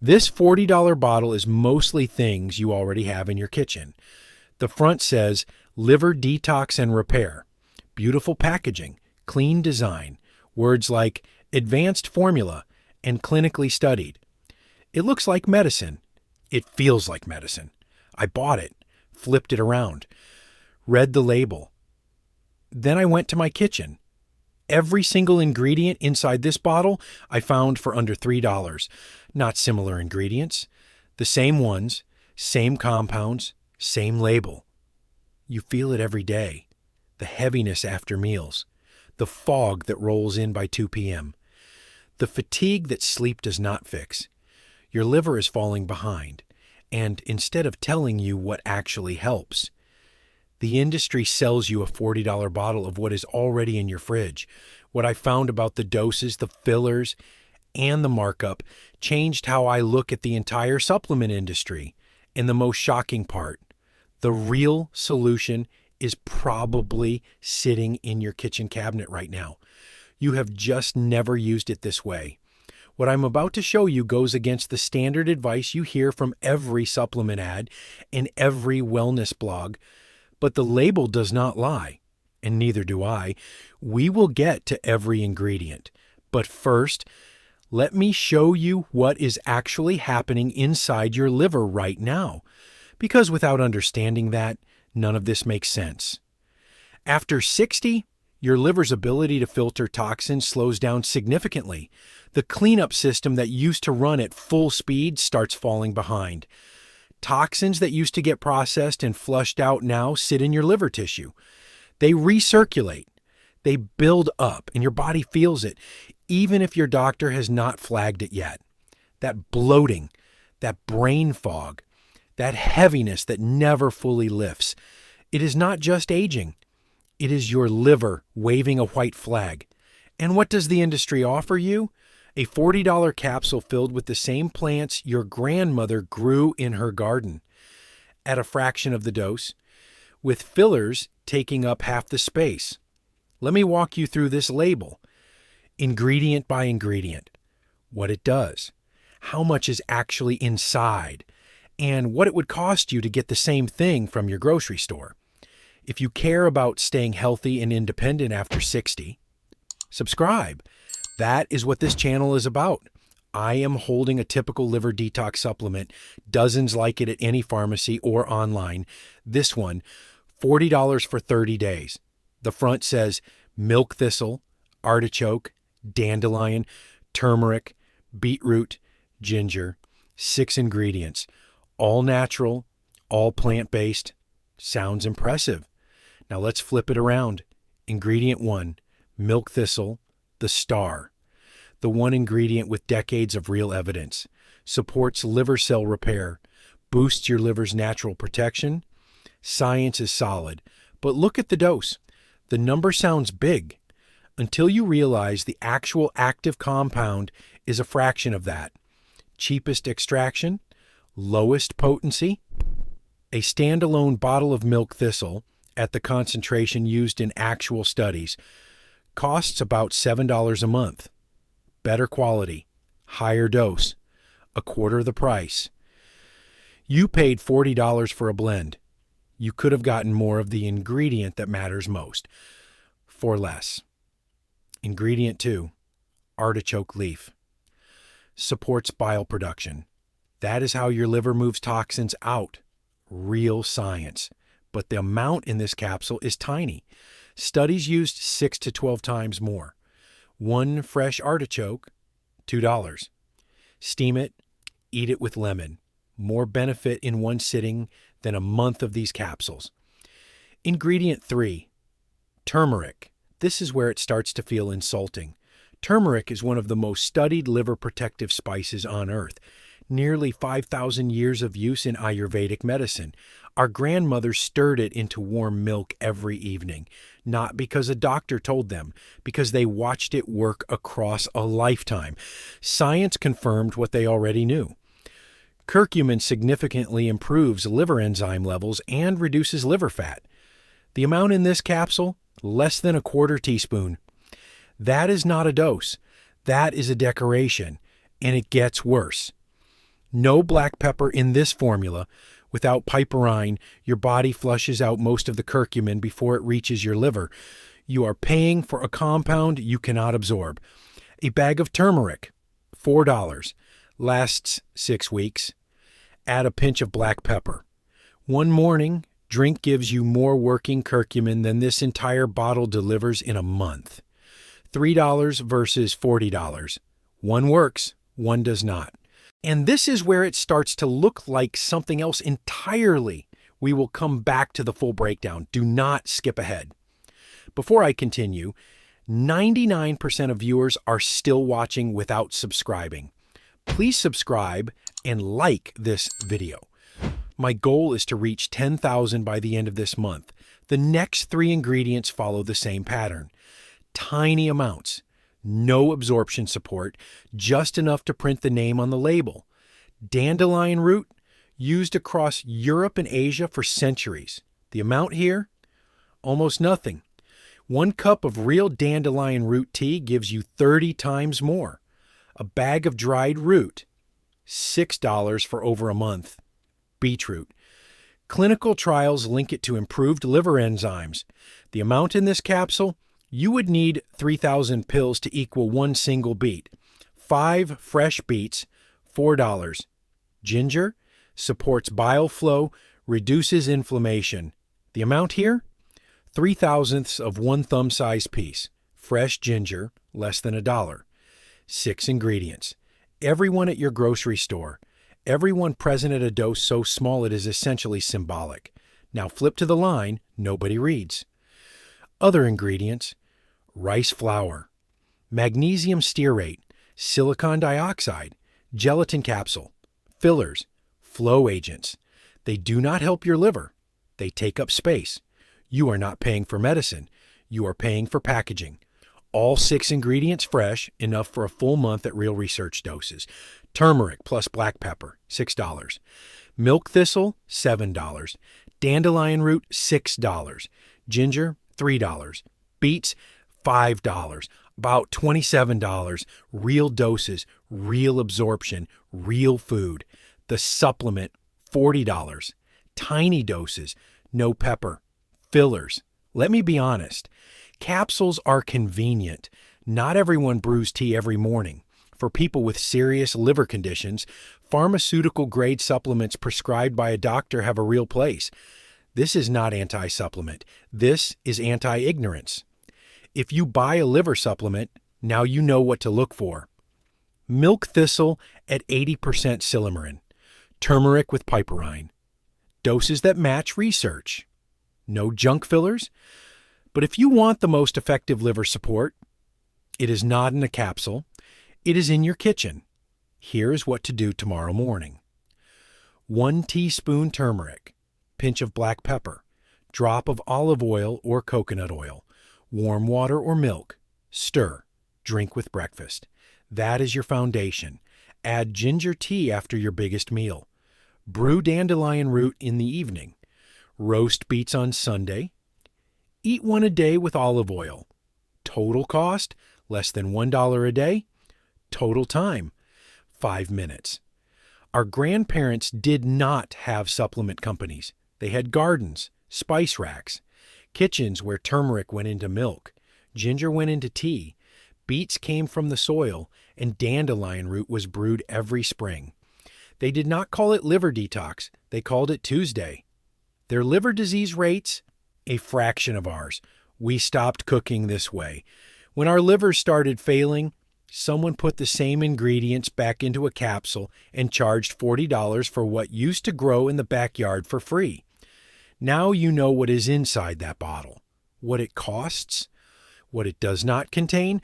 This $40 bottle is mostly things you already have in your kitchen. The front says Liver Detox and Repair. Beautiful packaging, clean design, words like advanced formula and clinically studied. It looks like medicine. It feels like medicine. I bought it, flipped it around, read the label. Then I went to my kitchen. Every single ingredient inside this bottle I found for under $3. Not similar ingredients. The same ones, same compounds, same label. You feel it every day. The heaviness after meals. The fog that rolls in by 2 p.m. The fatigue that sleep does not fix. Your liver is falling behind. And instead of telling you what actually helps, the industry sells you a $40 bottle of what is already in your fridge. What I found about the doses, the fillers, and the markup changed how I look at the entire supplement industry. And the most shocking part, the real solution is probably sitting in your kitchen cabinet right now. You have just never used it this way. What I'm about to show you goes against the standard advice you hear from every supplement ad and every wellness blog, but the label does not lie, and neither do I. We will get to every ingredient. But first, let me show you what is actually happening inside your liver right now, because without understanding that, none of this makes sense. After 60, your liver's ability to filter toxins slows down significantly. The cleanup system that used to run at full speed starts falling behind. Toxins that used to get processed and flushed out now sit in your liver tissue. They recirculate. They build up, and your body feels it, even if your doctor has not flagged it yet. That bloating, that brain fog, that heaviness that never fully lifts. It is not just aging. It is your liver waving a white flag. And what does the industry offer you? A $40 capsule filled with the same plants your grandmother grew in her garden, at a fraction of the dose, with fillers taking up half the space. Let me walk you through this label, ingredient by ingredient, what it does, how much is actually inside, and what it would cost you to get the same thing from your grocery store. If you care about staying healthy and independent after 60, subscribe. That is what this channel is about. I am holding a typical liver detox supplement, dozens like it at any pharmacy or online. This one, $40 for 30 days. The front says milk thistle, artichoke, dandelion, turmeric, beetroot, ginger, 6 ingredients. All natural, all plant-based. Sounds impressive. Now let's flip it around. Ingredient 1, milk thistle, the star. The one ingredient with decades of real evidence. Supports liver cell repair. Boosts your liver's natural protection. Science is solid. But look at the dose. The number sounds big until you realize the actual active compound is a fraction of that. Cheapest extraction, lowest potency. A standalone bottle of milk thistle at the concentration used in actual studies costs about $7 a month. Better quality, higher dose, a quarter the price. You paid $40 for a blend. You could have gotten more of the ingredient that matters most for less. Ingredient 2, artichoke leaf. Supports bile production. That is how your liver moves toxins out. Real science. But the amount in this capsule is tiny. Studies used 6 to 12 times more. One fresh artichoke, $2. Steam it, eat it with lemon. More benefit in one sitting than a month of these capsules. Ingredient 3, turmeric. This is where it starts to feel insulting. Turmeric is one of the most studied liver protective spices on earth. Nearly 5,000 years of use in Ayurvedic medicine. Our grandmothers stirred it into warm milk every evening, not because a doctor told them, because they watched it work across a lifetime. Science confirmed what they already knew. Curcumin significantly improves liver enzyme levels and reduces liver fat. The amount in this capsule, less than a quarter teaspoon. That is not a dose. That is a decoration, and it gets worse. No black pepper in this formula. Without piperine, your body flushes out most of the curcumin before it reaches your liver. You are paying for a compound you cannot absorb. A bag of turmeric, $4, lasts 6 weeks. Add a pinch of black pepper. One morning, drink gives you more working curcumin than this entire bottle delivers in a month. $3 versus $40. One works, one does not. And this is where it starts to look like something else entirely. We will come back to the full breakdown. Do not skip ahead. Before I continue, 99% of viewers are still watching without subscribing. Please subscribe and like this video. My goal is to reach 10,000 by the end of this month. The next 3 ingredients follow the same pattern. Tiny amounts. No absorption support, just enough to print the name on the label. Dandelion root, used across Europe and Asia for centuries. The amount here? Almost nothing. 1 cup of real dandelion root tea gives you 30 times more. A bag of dried root, $6 for over a month. Beetroot. Clinical trials link it to improved liver enzymes. The amount in this capsule? You would need 3,000 pills to equal 1 single beet. 5 fresh beets, $4. Ginger supports bile flow, reduces inflammation. The amount here? 3/1000 of 1 thumb-sized piece. Fresh ginger, less than $1. 6 ingredients. Everyone at your grocery store. Everyone present at a dose so small it is essentially symbolic. Now flip to the line nobody reads. Other ingredients: rice flour, magnesium stearate, silicon dioxide, gelatin capsule, fillers, flow agents. They do not help your liver. They take up space. You are not paying for medicine. You are paying for packaging. All 6 ingredients fresh, enough for a full month at real research doses. Turmeric plus black pepper, $6. Milk thistle, $7. Dandelion root, $6. Ginger, $3. Beets, $5. About $27. Real doses, real absorption, real food. The supplement, $40. Tiny doses, no pepper. Fillers. Let me be honest. Capsules are convenient. Not everyone brews tea every morning. For people with serious liver conditions, pharmaceutical-grade supplements prescribed by a doctor have a real place. This is not anti-supplement. This is anti-ignorance. If you buy a liver supplement, now you know what to look for. Milk thistle at 80% silymarin. Turmeric with piperine. Doses that match research. No junk fillers. But if you want the most effective liver support, it is not in a capsule. It is in your kitchen. Here is what to do tomorrow morning. 1 teaspoon turmeric, pinch of black pepper, drop of olive oil or coconut oil, warm water or milk, stir, drink with breakfast. That is your foundation. Add ginger tea after your biggest meal. Brew dandelion root in the evening. Roast beets on Sunday. Eat 1 a day with olive oil. Total cost, less than $1 a day. Total time, 5 minutes. Our grandparents did not have supplement companies. They had gardens, spice racks, kitchens where turmeric went into milk, ginger went into tea, beets came from the soil, and dandelion root was brewed every spring. They did not call it liver detox. They called it Tuesday. Their liver disease rates, a fraction of ours. We stopped cooking this way. When our livers started failing, someone put the same ingredients back into a capsule and charged $40 for what used to grow in the backyard for free. Now you know what is inside that bottle, what it costs, what it does not contain.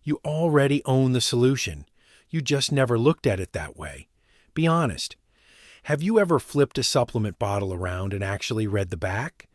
You already own the solution. You just never looked at it that way. Be honest. Have you ever flipped a supplement bottle around and actually read the back?